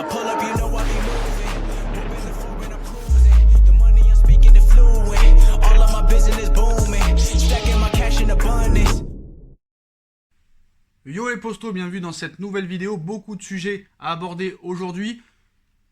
I pull up, you know I be moving. Moving the floor and I'm cruising. The money I'm speaking is fluent. All of my business booming. Stacking my cash in abundance. Yo les postos, bienvenue dans cette nouvelle vidéo. Beaucoup de sujets à aborder aujourd'hui.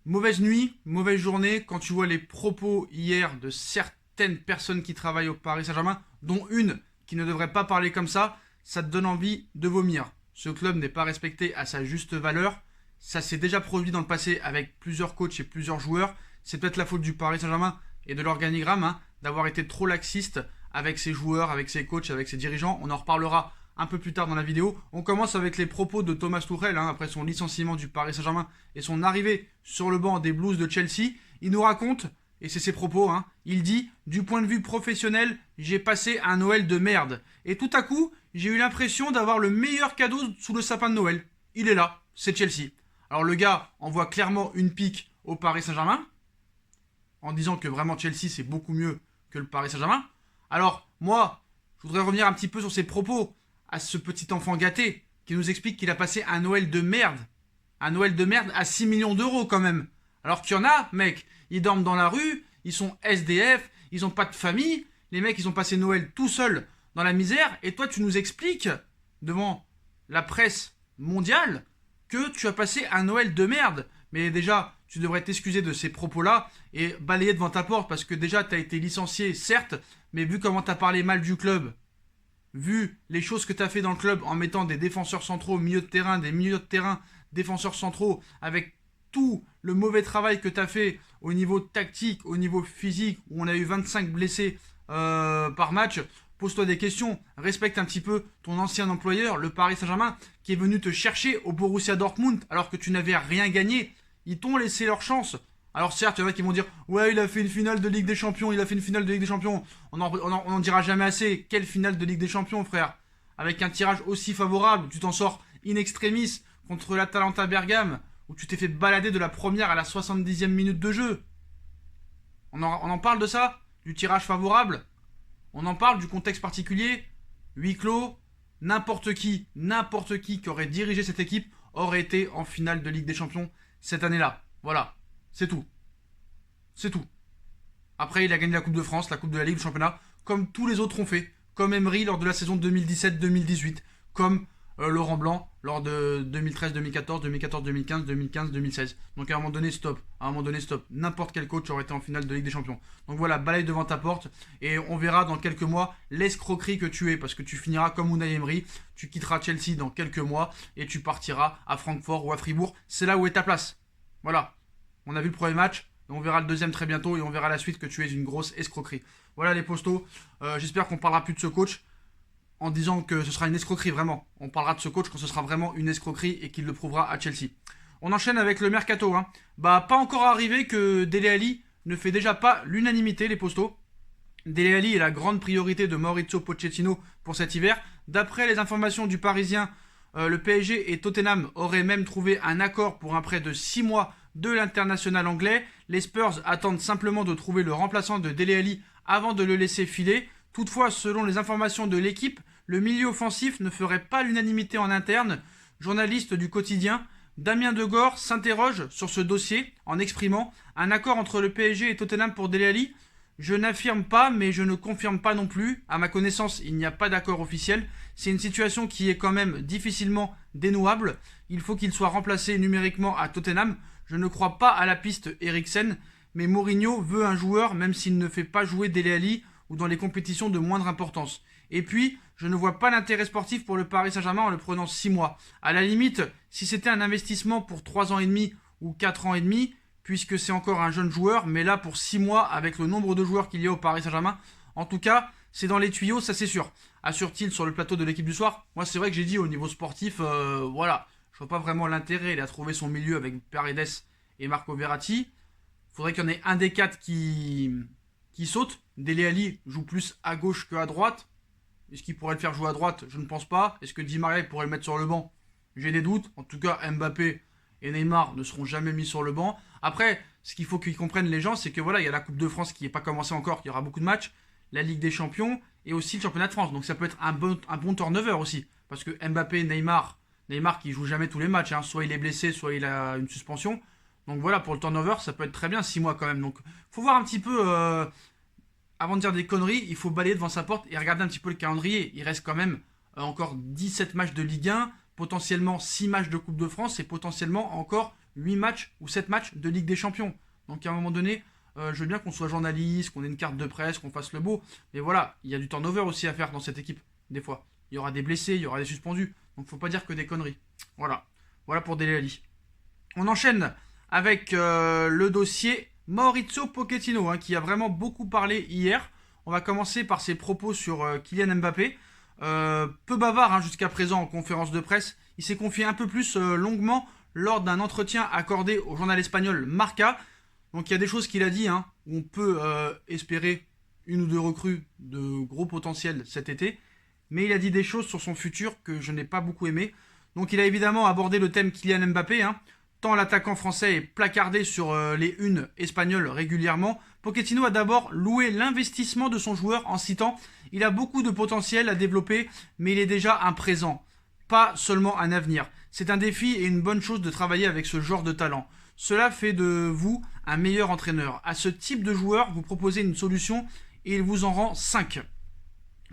Mauvaise nuit, mauvaise journée quand tu vois les propos hier de certaines personnes qui travaillent au Paris Saint-Germain, dont une qui ne devrait pas parler comme ça te donne envie de vomir. Ce club n'est pas respecté à sa juste valeur. Ça s'est déjà produit dans le passé avec plusieurs coachs et plusieurs joueurs. C'est peut-être la faute du Paris Saint-Germain et de l'organigramme d'avoir été trop laxiste avec ses joueurs, avec ses coachs, avec ses dirigeants. On en reparlera un peu plus tard dans la vidéo. On commence avec les propos de Thomas Tuchel après son licenciement du Paris Saint-Germain et son arrivée sur le banc des Blues de Chelsea. Il nous raconte, et c'est ses propos, il dit « Du point de vue professionnel, j'ai passé un Noël de merde. Et tout à coup, j'ai eu l'impression d'avoir le meilleur cadeau sous le sapin de Noël. Il est là, c'est Chelsea. » Alors le gars envoie clairement une pique au Paris Saint-Germain, en disant que vraiment Chelsea c'est beaucoup mieux que le Paris Saint-Germain. Alors moi, je voudrais revenir un petit peu sur ses propos à ce petit enfant gâté qui nous explique qu'il a passé un Noël de merde. Un Noël de merde à 6 millions d'euros quand même. Alors qu'il y en a, mec, ils dorment dans la rue, ils sont SDF, ils ont pas de famille. Les mecs, ils ont passé Noël tout seuls dans la misère. Et toi, tu nous expliques devant la presse mondiale que tu as passé un Noël de merde. Mais déjà, tu devrais t'excuser de ces propos-là et balayer devant ta porte parce que déjà, tu as été licencié, certes, mais vu comment tu as parlé mal du club, vu les choses que tu as fait dans le club en mettant des défenseurs centraux au milieu de terrain, des milieux de terrain, défenseurs centraux, avec tout le mauvais travail que tu as fait au niveau tactique, au niveau physique, où on a eu 25 blessés par match, pose-toi des questions, respecte un petit peu ton ancien employeur, le Paris Saint-Germain, qui est venu te chercher au Borussia Dortmund alors que tu n'avais rien gagné. Ils t'ont laissé leur chance. Alors certes, il y en a qui vont dire « Ouais, il a fait une finale de Ligue des Champions, il a fait une finale de Ligue des Champions. » On n'en dira jamais assez. Quelle finale de Ligue des Champions, frère? Avec un tirage aussi favorable, tu t'en sors in extremis contre l'Atalanta Bergame, où tu t'es fait balader de la première à la 70e minute de jeu. On en parle de ça? Du tirage favorable? On en parle du contexte particulier? Huis clos? N'importe qui qui aurait dirigé cette équipe aurait été en finale de Ligue des Champions cette année-là. Voilà. C'est tout. C'est tout. Après, il a gagné la Coupe de France, la Coupe de la Ligue, le championnat, comme tous les autres ont fait. Comme Emery lors de la saison 2017-2018. Comme Laurent Blanc lors de 2013, 2014, 2014, 2015, 2015, 2016. Donc à un moment donné, stop. À un moment donné, stop. N'importe quel coach aurait été en finale de Ligue des Champions. Donc voilà, balaye devant ta porte. Et on verra dans quelques mois l'escroquerie que tu es. Parce que tu finiras comme Unai Emery. Tu quitteras Chelsea dans quelques mois. Et tu partiras à Francfort ou à Fribourg. C'est là où est ta place. Voilà. On a vu le premier match, et on verra le deuxième très bientôt, et on verra la suite que tu es une grosse escroquerie. Voilà les postos, j'espère qu'on parlera plus de ce coach, en disant que ce sera une escroquerie, vraiment. On parlera de ce coach quand ce sera vraiment une escroquerie, et qu'il le prouvera à Chelsea. On enchaîne avec le mercato. Pas encore arrivé que Dele Alli ne fait déjà pas l'unanimité, les postos. Dele Alli est la grande priorité de Maurizio Pochettino pour cet hiver. D'après les informations du Parisien, le PSG et Tottenham auraient même trouvé un accord pour un prêt de 6 mois de l'international anglais. Les Spurs attendent simplement de trouver le remplaçant de Dele Alli avant de le laisser filer. Toutefois, selon les informations de l'équipe, le milieu offensif ne ferait pas l'unanimité en interne. Journaliste du quotidien, Damien Degore s'interroge sur ce dossier en exprimant un accord entre le PSG et Tottenham pour Dele Alli. Je n'affirme pas, mais je ne confirme pas non plus. À ma connaissance, il n'y a pas d'accord officiel. C'est une situation qui est quand même difficilement dénouable. Il faut qu'il soit remplacé numériquement à Tottenham. Je ne crois pas à la piste Eriksen, mais Mourinho veut un joueur même s'il ne fait pas jouer Dele Alli ou dans les compétitions de moindre importance. Et puis, je ne vois pas l'intérêt sportif pour le Paris Saint-Germain en le prenant 6 mois. À la limite, si c'était un investissement pour 3 ans et demi ou 4 ans et demi, puisque c'est encore un jeune joueur, mais là pour 6 mois avec le nombre de joueurs qu'il y a au Paris Saint-Germain, en tout cas, c'est dans les tuyaux, ça c'est sûr. Assure-t-il sur le plateau de l'équipe du soir? Moi c'est vrai que j'ai dit au niveau sportif, voilà, je vois pas vraiment l'intérêt, il a trouvé son milieu avec Paredes et Marco Verratti. Faudrait qu'il y en ait un des quatre qui saute. Dele Alli joue plus à gauche qu'à droite. Est-ce qu'il pourrait le faire jouer à droite? Je ne pense pas. Est-ce que Di Maria pourrait le mettre sur le banc? J'ai des doutes. En tout cas, Mbappé et Neymar ne seront jamais mis sur le banc. Après, ce qu'il faut qu'ils comprennent les gens, c'est que voilà, il y a la Coupe de France qui n'est pas commencée encore, qu'il y aura beaucoup de matchs, la Ligue des Champions et aussi le Championnat de France. Donc ça peut être un bon turnover aussi. Parce que Mbappé, Neymar qui joue jamais tous les matchs, soit il est blessé, soit il a une suspension. Donc voilà, pour le turnover, ça peut être très bien 6 mois quand même. Donc faut voir un petit peu, avant de dire des conneries, il faut balayer devant sa porte et regarder un petit peu le calendrier. Il reste quand même encore 17 matchs de Ligue 1, potentiellement 6 matchs de Coupe de France et potentiellement encore 8 matchs ou 7 matchs de Ligue des Champions. Donc à un moment donné, je veux bien qu'on soit journaliste, qu'on ait une carte de presse, qu'on fasse le beau. Mais voilà, il y a du turnover aussi à faire dans cette équipe, des fois. Il y aura des blessés, il y aura des suspendus. Donc faut pas dire que des conneries. Voilà. Voilà pour Dele Alli. On enchaîne avec le dossier Maurizio Pochettino, hein, qui a vraiment beaucoup parlé hier. On va commencer par ses propos sur Kylian Mbappé. Peu bavard hein, jusqu'à présent en conférence de presse. Il s'est confié un peu plus longuement lors d'un entretien accordé au journal espagnol Marca. Donc il y a des choses qu'il a dit, hein, où on peut espérer une ou deux recrues de gros potentiel cet été. Mais il a dit des choses sur son futur que je n'ai pas beaucoup aimé. Donc il a évidemment abordé le thème Kylian Mbappé, hein. Tant l'attaquant français est placardé sur les unes espagnoles régulièrement. Pochettino a d'abord loué l'investissement de son joueur en citant « Il a beaucoup de potentiel à développer, mais il est déjà un présent, pas seulement un avenir. C'est un défi et une bonne chose de travailler avec ce genre de talent. Cela fait de vous un meilleur entraîneur. À ce type de joueur, vous proposez une solution et il vous en rend 5. »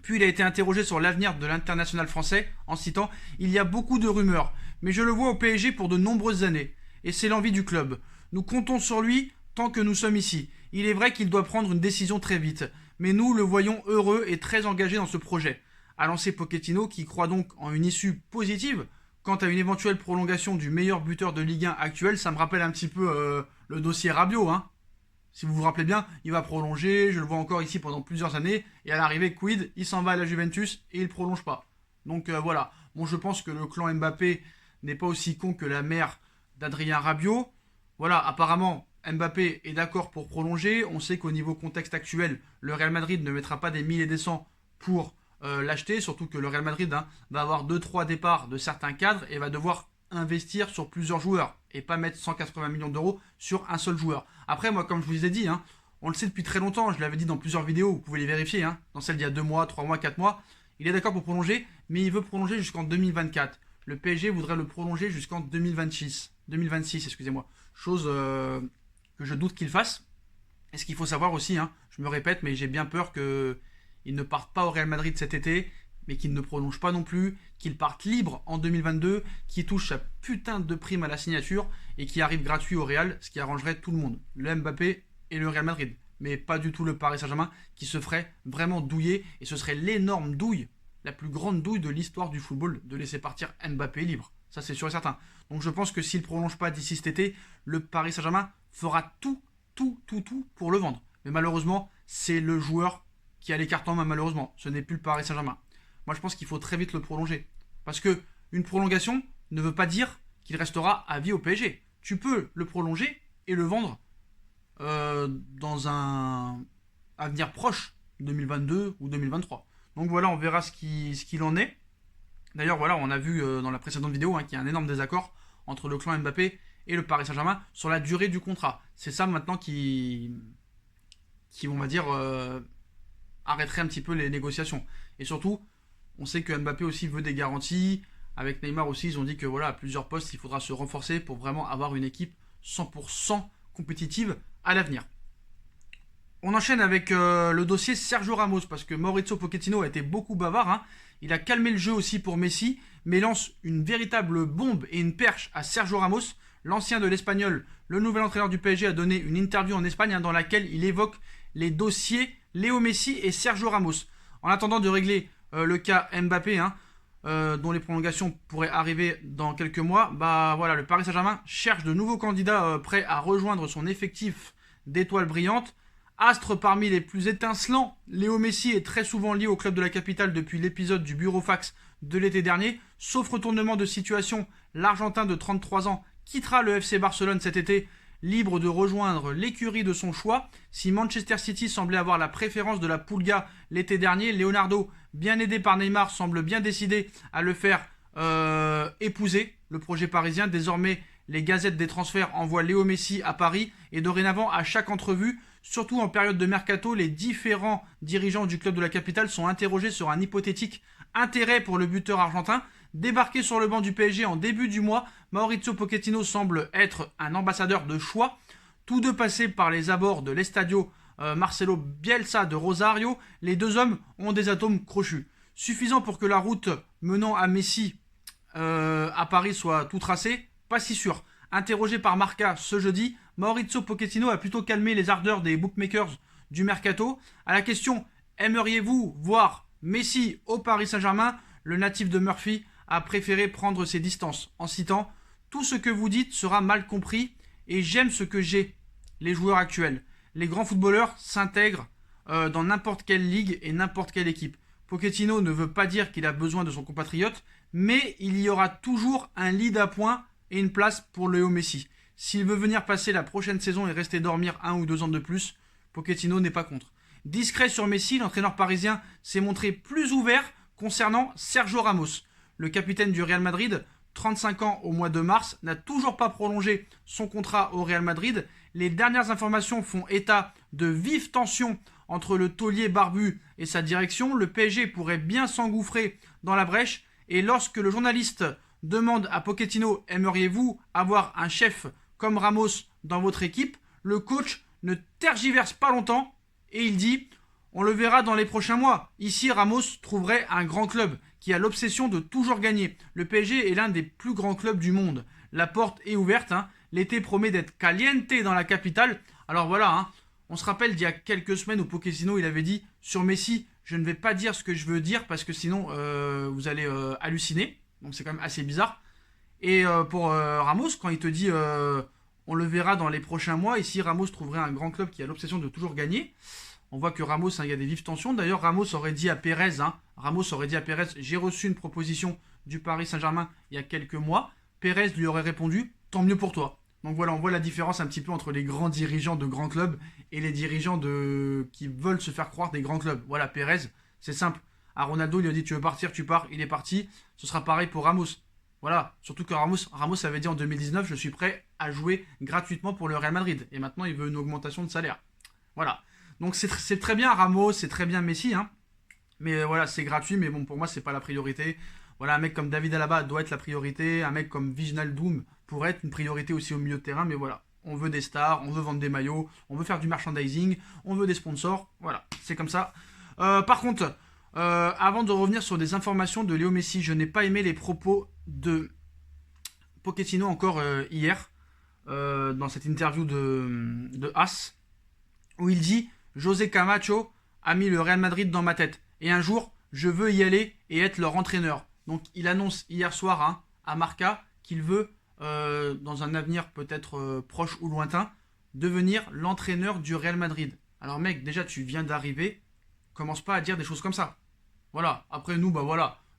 Puis il a été interrogé sur l'avenir de l'international français en citant « Il y a beaucoup de rumeurs, mais je le vois au PSG pour de nombreuses années. Et c'est l'envie du club. Nous comptons sur lui tant que nous sommes ici. Il est vrai qu'il doit prendre une décision très vite, mais nous le voyons heureux et très engagé dans ce projet. » A lancé Pochettino qui croit donc en une issue positive. Quant à une éventuelle prolongation du meilleur buteur de Ligue 1 actuel, ça me rappelle un petit peu le dossier Rabiot, hein. Si vous vous rappelez bien, il va prolonger, je le vois encore ici pendant plusieurs années, et à l'arrivée, quid, il s'en va à la Juventus et il prolonge pas. Donc voilà, bon je pense que le clan Mbappé n'est pas aussi con que la mère d'Adrien Rabiot. Voilà, apparemment, Mbappé est d'accord pour prolonger. On sait qu'au niveau contexte actuel, le Real Madrid ne mettra pas des 1000 et des cents pour l'acheter, surtout que le Real Madrid va avoir 2-3 départs de certains cadres et va devoir investir sur plusieurs joueurs et pas mettre 180 millions d'euros sur un seul joueur. Après, moi, comme je vous ai dit, hein, on le sait depuis très longtemps, je l'avais dit dans plusieurs vidéos, vous pouvez les vérifier, hein, dans celle d'il y a 2 mois, 3 mois, 4 mois, il est d'accord pour prolonger, mais il veut prolonger jusqu'en 2024. Le PSG voudrait le prolonger jusqu'en 2026, excusez-moi. Chose que je doute qu'il fasse. Et ce qu'il faut savoir aussi, hein, je me répète, mais j'ai bien peur qu'il ne parte pas au Real Madrid cet été, mais qu'il ne prolonge pas non plus, qu'il parte libre en 2022, qu'il touche sa putain de prime à la signature et qu'il arrive gratuit au Real, ce qui arrangerait tout le monde, le Mbappé et le Real Madrid. Mais pas du tout le Paris Saint-Germain qui se ferait vraiment douiller, et ce serait l'énorme douille, la plus grande douille de l'histoire du football, de laisser partir Mbappé libre. Ça c'est sûr et certain. Donc je pense que s'il ne prolonge pas d'ici cet été, le Paris Saint-Germain fera tout pour le vendre. Mais malheureusement, c'est le joueur qui a les cartes en main, malheureusement. Ce n'est plus le Paris Saint-Germain. Moi je pense qu'il faut très vite le prolonger. Parce que une prolongation ne veut pas dire qu'il restera à vie au PSG. Tu peux le prolonger et le vendre dans un avenir proche, 2022 ou 2023. Donc voilà, on verra ce qu'il en est. D'ailleurs, voilà, on a vu dans la précédente vidéo hein, qu'il y a un énorme désaccord entre le clan Mbappé et le Paris Saint-Germain sur la durée du contrat. C'est ça maintenant qui on va dire, arrêterait un petit peu les négociations. Et surtout, on sait que Mbappé aussi veut des garanties. Avec Neymar aussi, ils ont dit que voilà, à plusieurs postes, il faudra se renforcer pour vraiment avoir une équipe 100% compétitive à l'avenir. On enchaîne avec le dossier Sergio Ramos, parce que Maurizio Pochettino a été beaucoup bavard. Hein. Il a calmé le jeu aussi pour Messi, mais lance une véritable bombe et une perche à Sergio Ramos. L'ancien de l'Espagnol, le nouvel entraîneur du PSG, a donné une interview en Espagne hein, dans laquelle il évoque les dossiers Léo Messi et Sergio Ramos. En attendant de régler le cas Mbappé, hein, dont les prolongations pourraient arriver dans quelques mois, bah voilà, le Paris Saint-Germain cherche de nouveaux candidats prêts à rejoindre son effectif d'étoiles brillantes. Astre parmi les plus étincelants, Léo Messi est très souvent lié au club de la capitale depuis l'épisode du Burofax de l'été dernier. Sauf retournement de situation, l'Argentin de 33 ans quittera le FC Barcelone cet été, libre de rejoindre l'écurie de son choix. Si Manchester City semblait avoir la préférence de la Pulga l'été dernier, Leonardo, bien aidé par Neymar, semble bien décidé à le faire épouser le projet parisien. Désormais, les gazettes des transferts envoient Léo Messi à Paris et dorénavant à chaque entrevue, surtout en période de mercato, les différents dirigeants du club de la capitale sont interrogés sur un hypothétique intérêt pour le buteur argentin. Débarqué sur le banc du PSG en début du mois, Mauricio Pochettino semble être un ambassadeur de choix. Tous deux passés par les abords de l'Estadio Marcelo Bielsa de Rosario, les deux hommes ont des atomes crochus. Suffisant pour que la route menant à Messi à Paris soit tout tracée? Pas si sûr. Interrogé par Marca ce jeudi, Mauricio Pochettino a plutôt calmé les ardeurs des bookmakers du mercato. À la question « Aimeriez-vous voir Messi au Paris Saint-Germain ?» le natif de Murphy a préféré prendre ses distances en citant « Tout ce que vous dites sera mal compris et j'aime ce que j'ai, les joueurs actuels. Les grands footballeurs s'intègrent dans n'importe quelle ligue et n'importe quelle équipe. Pochettino ne veut pas dire qu'il a besoin de son compatriote, mais il y aura toujours un lead à points et une place pour Léo Messi. S'il veut venir passer la prochaine saison et rester dormir 1 ou 2 ans de plus, Pochettino n'est pas contre. » Discret sur Messi, l'entraîneur parisien s'est montré plus ouvert concernant Sergio Ramos. Le capitaine du Real Madrid, 35 ans au mois de mars, n'a toujours pas prolongé son contrat au Real Madrid. Les dernières informations font état de vives tensions entre le taulier barbu et sa direction. Le PSG pourrait bien s'engouffrer dans la brèche. Et lorsque le journaliste demande à Pochettino « Aimeriez-vous avoir un chef comme Ramos dans votre équipe ?» le coach ne tergiverse pas longtemps et il dit « On le verra dans les prochains mois. Ici, Ramos trouverait un grand club qui a l'obsession de toujours gagner. Le PSG est l'un des plus grands clubs du monde. La porte est ouverte. L'été promet d'être caliente dans la capitale. » Alors voilà, on se rappelle d'il y a quelques semaines où Pochettino il avait dit sur Messi « Je ne vais pas dire ce que je veux dire parce que sinon vous allez halluciner. » Donc c'est quand même assez bizarre. Et pour Ramos, quand il te dit on le verra dans les prochains mois, ici Ramos trouverait un grand club qui a l'obsession de toujours gagner. On voit que Ramos, il y a des vives tensions. D'ailleurs, Ramos aurait dit à Pérez, j'ai reçu une proposition du Paris Saint-Germain il y a quelques mois. Pérez lui aurait répondu, tant mieux pour toi. Donc voilà, on voit la différence un petit peu entre les grands dirigeants de grands clubs et les dirigeants qui veulent se faire croire des grands clubs. Voilà, Pérez, c'est simple. À Ronaldo, il lui a dit tu veux partir, tu pars, il est parti. Ce sera pareil pour Ramos. Voilà, surtout que Ramos avait dit en 2019 je suis prêt à jouer gratuitement pour le Real Madrid. Et maintenant, il veut une augmentation de salaire. Voilà. Donc c'est très bien Ramos, c'est très bien Messi. Mais voilà, c'est gratuit, mais bon, pour moi, c'est pas la priorité. Voilà, un mec comme David Alaba doit être la priorité. Un mec comme Wijnaldum pourrait être une priorité aussi au milieu de terrain. Mais voilà, on veut des stars, on veut vendre des maillots, on veut faire du merchandising, on veut des sponsors. Voilà, c'est comme ça. Par contre, avant de revenir sur des informations de Léo Messi, je n'ai pas aimé les propos de Pochettino encore hier, dans cette interview de As, où il dit « José Camacho a mis le Real Madrid dans ma tête. Et un jour, je veux y aller et être leur entraîneur. » Donc il annonce hier soir à Marca qu'il veut, dans un avenir peut-être proche ou lointain, devenir l'entraîneur du Real Madrid. Alors mec, déjà tu viens d'arriver, commence pas à dire des choses comme ça. Voilà, après nous,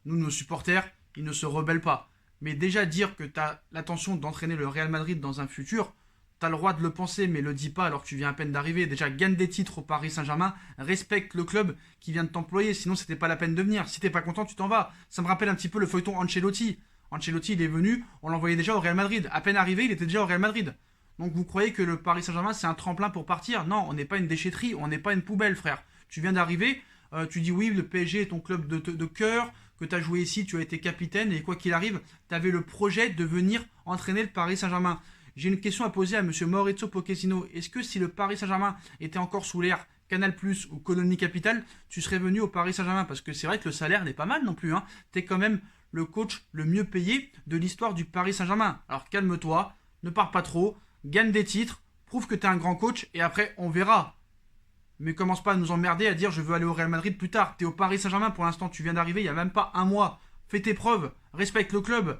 nous nos supporters, ils ne se rebellent pas. Mais déjà dire que tu as l'intention d'entraîner le Real Madrid dans un futur, tu as le droit de le penser, mais le dis pas alors que tu viens à peine d'arriver. Déjà, gagne des titres au Paris Saint-Germain, respecte le club qui vient de t'employer, sinon c'était pas la peine de venir. Si t'es pas content, tu t'en vas. Ça me rappelle un petit peu le feuilleton Ancelotti. Ancelotti, il est venu, on l'envoyait déjà au Real Madrid. À peine arrivé, il était déjà au Real Madrid. Donc vous croyez que le Paris Saint-Germain, c'est un tremplin pour partir? Non, on n'est pas une déchetterie, on n'est pas une poubelle, frère. Tu viens d'arriver, tu dis oui, le PSG est ton club de cœur, que tu as joué ici, tu as été capitaine, et quoi qu'il arrive, tu avais le projet de venir entraîner le Paris Saint-Germain. J'ai une question à poser à M. Mauricio Pochettino. Est-ce que si le Paris Saint-Germain était encore sous l'ère Canal+ ou Colonie Capital, tu serais venu au Paris Saint-Germain? Parce que c'est vrai que le salaire n'est pas mal non plus. Tu es quand même le coach le mieux payé de l'histoire du Paris Saint-Germain. Alors calme-toi, ne pars pas trop, gagne des titres, prouve que tu es un grand coach, et après on verra. Mais commence pas à nous emmerder à dire je veux aller au Real Madrid plus tard. T'es au Paris Saint-Germain pour l'instant, tu viens d'arriver, il n'y a même pas un mois. Fais tes preuves, respecte le club.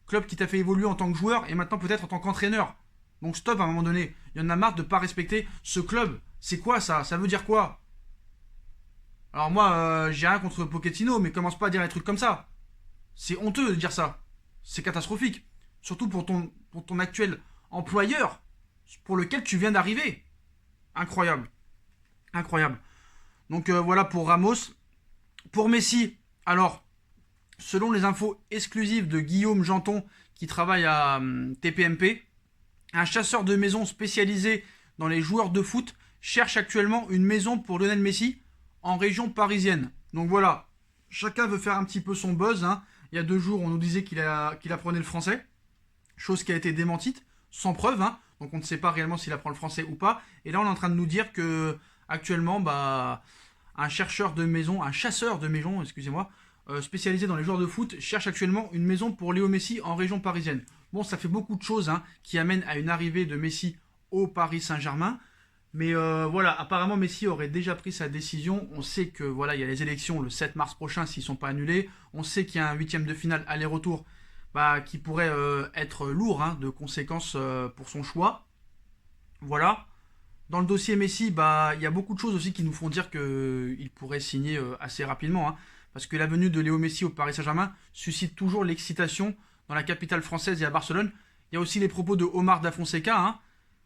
Club qui t'a fait évoluer en tant que joueur et maintenant peut-être en tant qu'entraîneur. Donc stop à un moment donné. Il y en a marre de ne pas respecter ce club. C'est quoi ça? Ça veut dire quoi? Alors moi, j'ai rien contre Pochettino, mais commence pas à dire des trucs comme ça. C'est honteux de dire ça. C'est catastrophique. Surtout pour ton actuel employeur, pour lequel tu viens d'arriver. Incroyable. Incroyable. Donc voilà pour Ramos. Pour Messi, alors, selon les infos exclusives de Guillaume Janton, qui travaille à TPMP, un chasseur de maisons spécialisé dans les joueurs de foot cherche actuellement une maison pour Lionel Messi en région parisienne. Donc voilà, chacun veut faire un petit peu son buzz. Il y a 2 jours, on nous disait qu'il apprenait le français, chose qui a été démentie, sans preuve, hein. Donc on ne sait pas réellement s'il apprend le français ou pas. Et là, on est en train de nous dire que actuellement, un chasseur de maison, excusez-moi, spécialisé dans les joueurs de foot, cherche actuellement une maison pour Léo Messi en région parisienne. Bon, ça fait beaucoup de choses hein, qui amènent à une arrivée de Messi au Paris Saint-Germain. Mais voilà, apparemment Messi aurait déjà pris sa décision. On sait que voilà, il y a les élections le 7 mars prochain s'ils ne sont pas annulés. On sait qu'il y a un 8e de finale aller-retour qui pourrait être lourd hein, de conséquences pour son choix. Voilà. Dans le dossier Messi, il y a beaucoup de choses aussi qui nous font dire qu'il pourrait signer assez rapidement. Hein, parce que la venue de Léo Messi au Paris Saint-Germain suscite toujours l'excitation dans la capitale française et à Barcelone. Il y a aussi les propos de Omar Da Fonseca. Hein.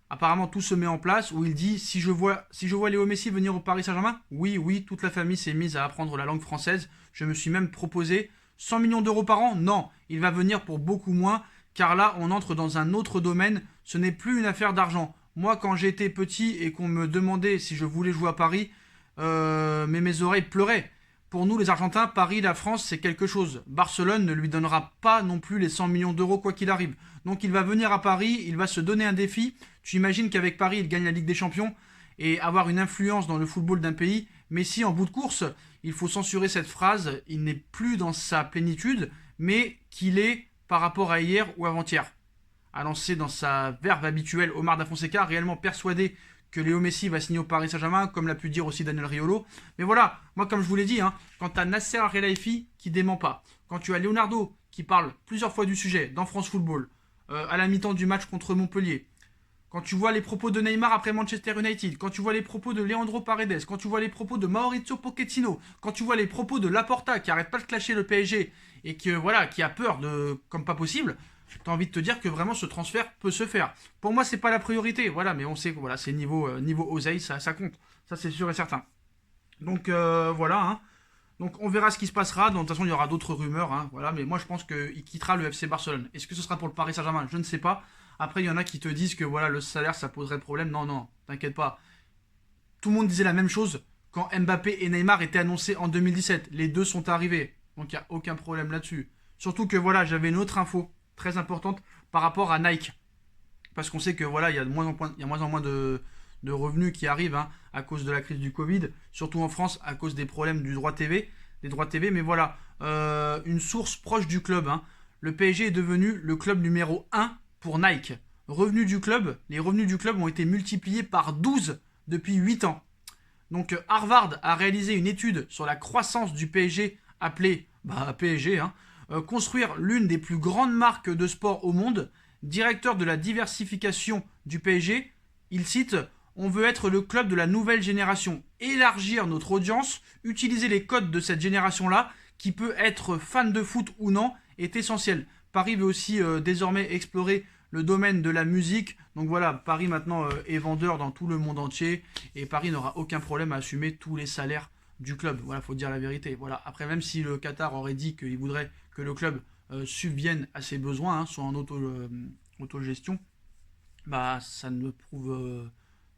Apparemment, tout se met en place où il dit si je vois Léo Messi venir au Paris Saint-Germain, oui, toute la famille s'est mise à apprendre la langue française. Je me suis même proposé 100 millions d'euros par an. Non, il va venir pour beaucoup moins, car là, on entre dans un autre domaine. Ce n'est plus une affaire d'argent. Moi, quand j'étais petit et qu'on me demandait si je voulais jouer à Paris, mes oreilles pleuraient. Pour nous, les Argentins, Paris, la France, c'est quelque chose. Barcelone ne lui donnera pas non plus les 100 millions d'euros quoi qu'il arrive. Donc il va venir à Paris, il va se donner un défi. Tu imagines qu'avec Paris, il gagne la Ligue des Champions et avoir une influence dans le football d'un pays. Messi, en bout de course, il faut censurer cette phrase. Il n'est plus dans sa plénitude, mais qu'il est par rapport à hier ou avant-hier. A lancé dans sa verve habituelle Omar Da Fonseca, réellement persuadé que Léo Messi va signer au Paris Saint-Germain, comme l'a pu dire aussi Daniel Riolo. Mais voilà, moi comme je vous l'ai dit, hein, quand tu as Nasser Al-Khelaifi qui dément pas, quand tu as Leonardo qui parle plusieurs fois du sujet dans France Football, à la mi-temps du match contre Montpellier, quand tu vois les propos de Neymar après Manchester United, quand tu vois les propos de Leandro Paredes, quand tu vois les propos de Maurizio Pochettino, quand tu vois les propos de Laporta qui arrête pas de clasher le PSG et qui a peur comme pas possible, t'as envie de te dire que vraiment ce transfert peut se faire. Pour moi, c'est pas la priorité, voilà, mais on sait que voilà, c'est niveau oseille, ça compte. Ça, c'est sûr et certain. Donc voilà, hein. Donc on verra ce qui se passera. De toute façon, il y aura d'autres rumeurs, hein, voilà, mais moi je pense qu'il quittera le FC Barcelone. Est-ce que ce sera pour le Paris Saint-Germain? Je ne sais pas. Après, il y en a qui te disent que voilà, le salaire, ça poserait problème. Non, t'inquiète pas. Tout le monde disait la même chose quand Mbappé et Neymar étaient annoncés en 2017. Les deux sont arrivés, donc il n'y a aucun problème là-dessus. Surtout que voilà, j'avais une autre info très importante par rapport à Nike. Parce qu'on sait que voilà, il y a de moins en moins de revenus qui arrivent hein, à cause de la crise du Covid, surtout en France à cause des problèmes des droits TV. Mais voilà, une source proche du club, hein, le PSG est devenu le club numéro 1 pour Nike. Les revenus du club ont été multipliés par 12 depuis 8 ans. Donc Harvard a réalisé une étude sur la croissance du PSG appelée PSG, hein, construire l'une des plus grandes marques de sport au monde. Directeur de la diversification du PSG, il cite « On veut être le club de la nouvelle génération, élargir notre audience, utiliser les codes de cette génération-là, qui peut être fan de foot ou non, est essentiel. » Paris veut aussi désormais explorer le domaine de la musique. Donc voilà, Paris maintenant est vendeur dans tout le monde entier et Paris n'aura aucun problème à assumer tous les salaires du club. Voilà, faut dire la vérité. Voilà. Après, même si le Qatar aurait dit qu'il voudrait que le club subvienne à ses besoins, hein, soit en autogestion, ça ne prouve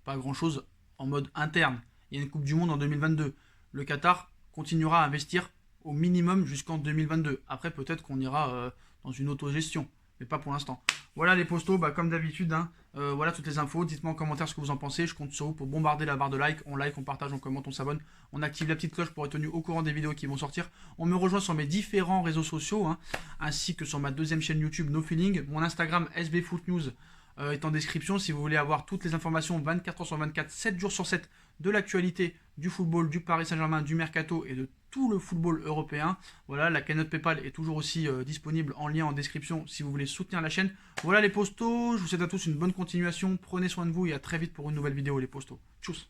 pas grand-chose en mode interne. Il y a une Coupe du Monde en 2022. Le Qatar continuera à investir au minimum jusqu'en 2022. Après, peut-être qu'on ira dans une autogestion, mais pas pour l'instant. Voilà les postos, comme d'habitude, hein, voilà toutes les infos. Dites-moi en commentaire ce que vous en pensez. Je compte sur vous pour bombarder la barre de like. On like, on partage, on commente, on s'abonne. On active la petite cloche pour être tenu au courant des vidéos qui vont sortir. On me rejoint sur mes différents réseaux sociaux, hein, ainsi que sur ma deuxième chaîne YouTube No Feeling. Mon Instagram SBFootNews est en description si vous voulez avoir toutes les informations 24h sur 24, 7 jours sur 7 de l'actualité du football, du Paris Saint-Germain, du Mercato et de tout le football européen. Voilà, la cagnotte Paypal est toujours aussi disponible en lien en description si vous voulez soutenir la chaîne. Voilà les postos, je vous souhaite à tous une bonne continuation, prenez soin de vous et à très vite pour une nouvelle vidéo les postos. Tchuss.